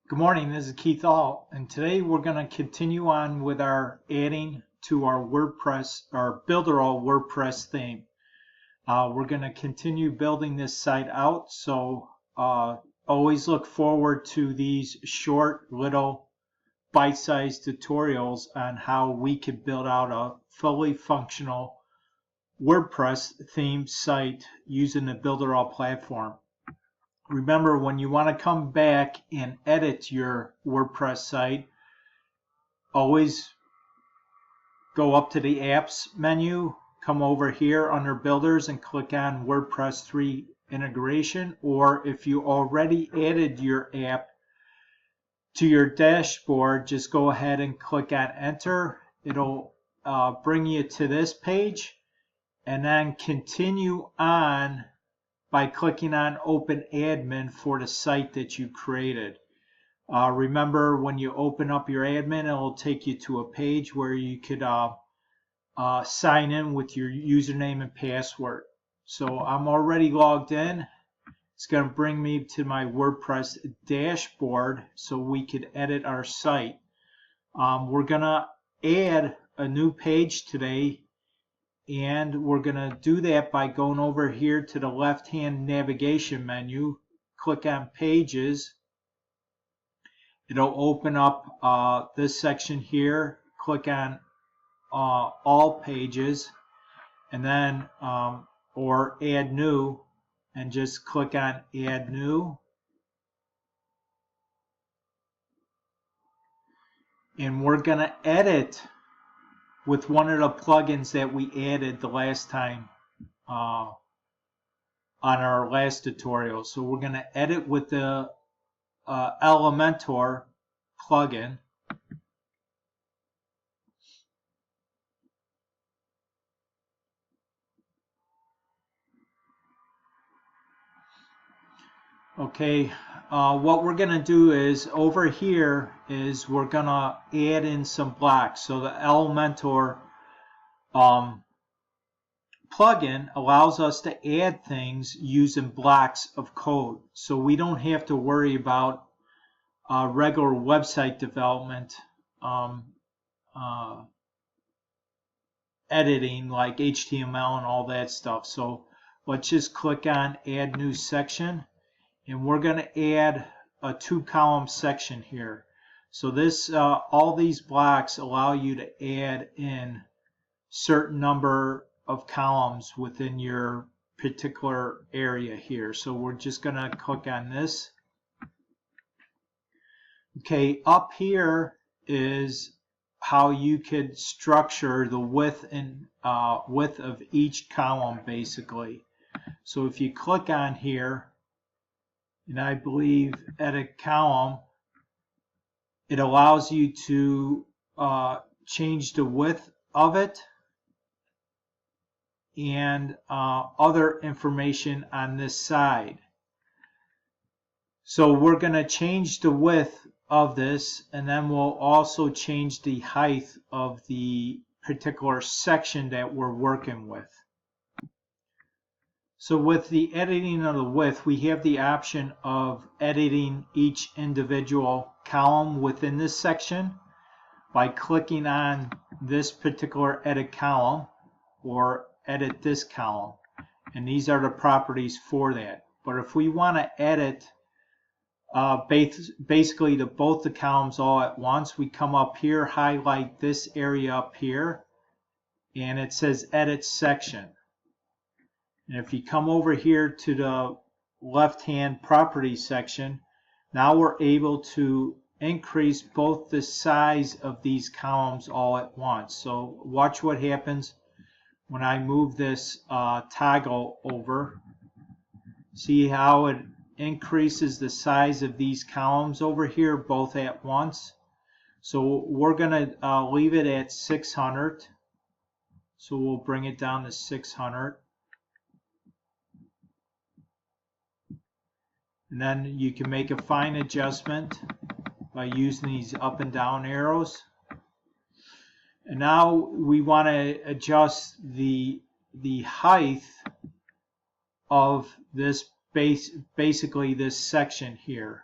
Good morning, this is Keith All, and today we're going to continue on with our adding to our Wordpress, our Builderall Wordpress theme. We're going to continue building this site out, so always look forward to these short little bite-sized tutorials on how we could build out a fully functional WordPress theme site using the Builderall platform. Remember, when you want to come back and edit your WordPress site, always go up to the apps menu, come over here under builders and click on WordPress 3 integration, or if you already added your app to your dashboard, just go ahead and click on enter. It'll bring you to this page, and then continue on by clicking on Open Admin for the site that you created. Remember, when you open up your admin, it will take you to a page where you could sign in with your username and password. So I'm already logged in. It's going to bring me to my WordPress dashboard so we could edit our site. We're going to add a new page today, and we're going to do that by going over here to the left-hand navigation menu, click on Pages. It'll open up this section here, click on All Pages, and then or Add New, and just click on Add New. And we're going to edit with one of the plugins that we added the last time on our last tutorial. So we're going to edit with the Elementor plugin. Okay, what we're going to do is over here is we're going to add in some blocks. So the Elementor plugin allows us to add things using blocks of code. So we don't have to worry about regular website development editing like HTML and all that stuff. So let's just click on Add New Section. And we're going to add a 2-column section here. So this, all these blocks allow you to add in certain number of columns within your particular area here. So we're just going to click on this. Okay, up here is how you could structure the width and width of each column, basically. So if you click on here, and I believe edit column, it allows you to change the width of it and other information on this side. So we're going to change the width of this, and then we'll also change the height of the particular section that we're working with. So with the editing of the width, we have the option of editing each individual column within this section by clicking on this particular edit column or edit this column. And these are the properties for that. But if we want to edit basically both the columns all at once, we come up here, highlight this area up here, and it says Edit Section. And if you come over here to the left-hand properties section, now we're able to increase both the size of these columns all at once. So watch what happens when I move this toggle over. See how it increases the size of these columns over here both at once. So we're going to leave it at 600. So we'll bring it down to 600. And then you can make a fine adjustment by using these up and down arrows. And now we want to adjust the height of this basically this section here.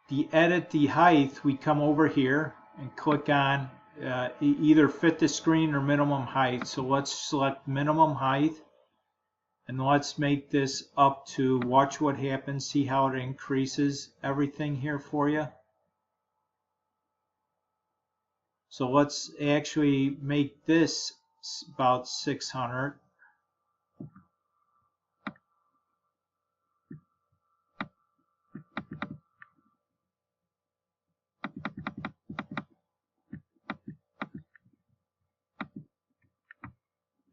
the edit the height, we come over here and click on either fit the screen or minimum height. So let's select minimum height, and let's make this up to, watch what happens, see how it increases everything here for you. So let's actually make this about 600.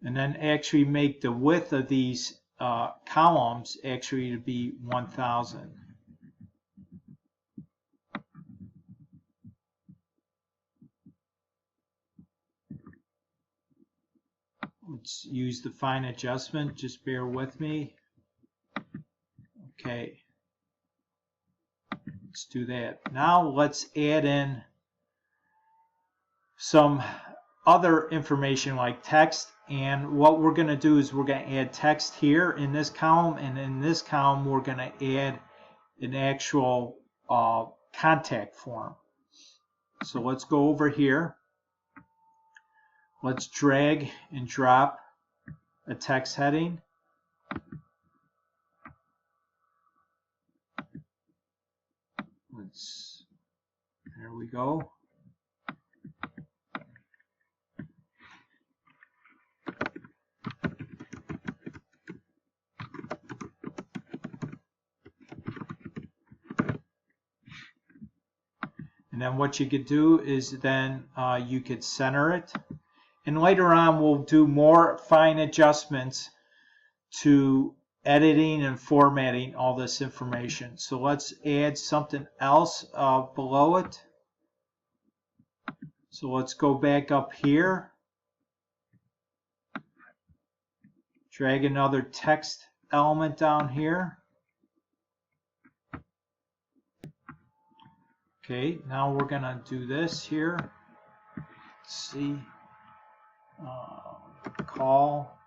And then actually make the width of these columns actually to be 1000. Let's use the fine adjustment, just bear with me. Okay, let's do that. Now let's add in some other information like text, and what we're going to do is we're going to add text here in this column, and in this column we're going to add an actual contact form. So let's go over here. Let's drag and drop a text heading. There we go. And then what you could do is then you could center it. And later on we'll do more fine adjustments to editing and formatting all this information. So let's add something else below it. So let's go back up here. Drag another text element down here. Okay, now we're going to do this here. Let's see. Call.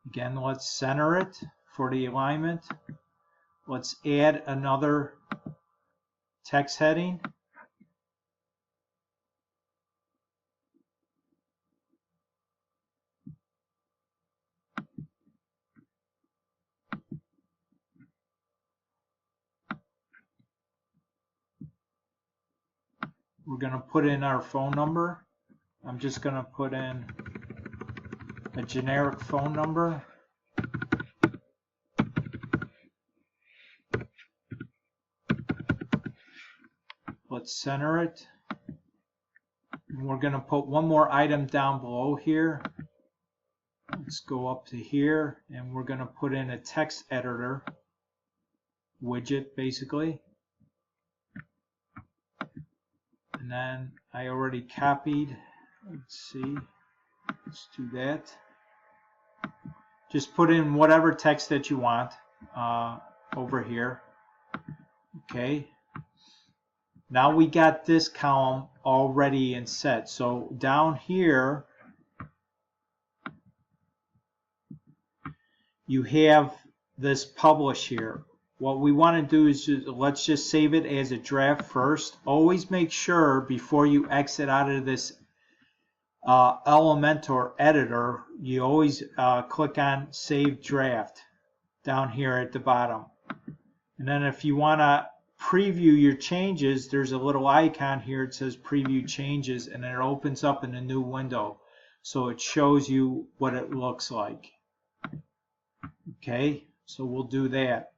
Again, let's center it for the alignment. Let's add another text heading. We're going to put in our phone number. I'm just going to put in a generic phone number. Let's center it. And we're going to put one more item down below here. Let's go up to here, and we're going to put in a text editor widget, basically. And then I already copied. Let's see. Let's do that. Just put in whatever text that you want over here. Okay. Now we got this column already in set. So down here you have this publish here. What we want to do is let's just save it as a draft first. Always make sure before you exit out of this Elementor editor, you always click on Save Draft down here at the bottom. And then if you want to preview your changes, there's a little icon here. It says Preview Changes, and it opens up in a new window. So it shows you what it looks like. Okay, so we'll do that.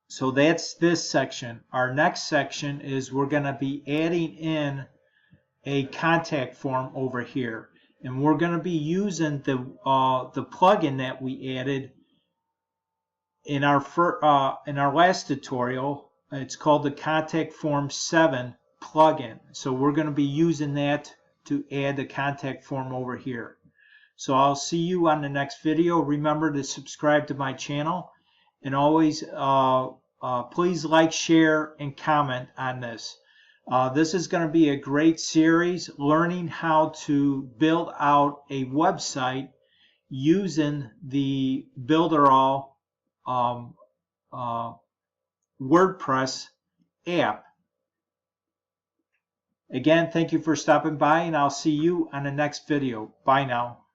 So that's this section. Our next section is we're going to be adding in a contact form over here, and we're going to be using the plugin that we added in our last tutorial. It's called the Contact Form 7 plugin. So we're going to be using that to add the contact form over here. So I'll see you on the next video. Remember to subscribe to my channel, and always please like, share, and comment on this. This is going to be a great series learning how to build out a website using the Builderall WordPress app. Again, thank you for stopping by, and I'll see you on the next video. Bye now.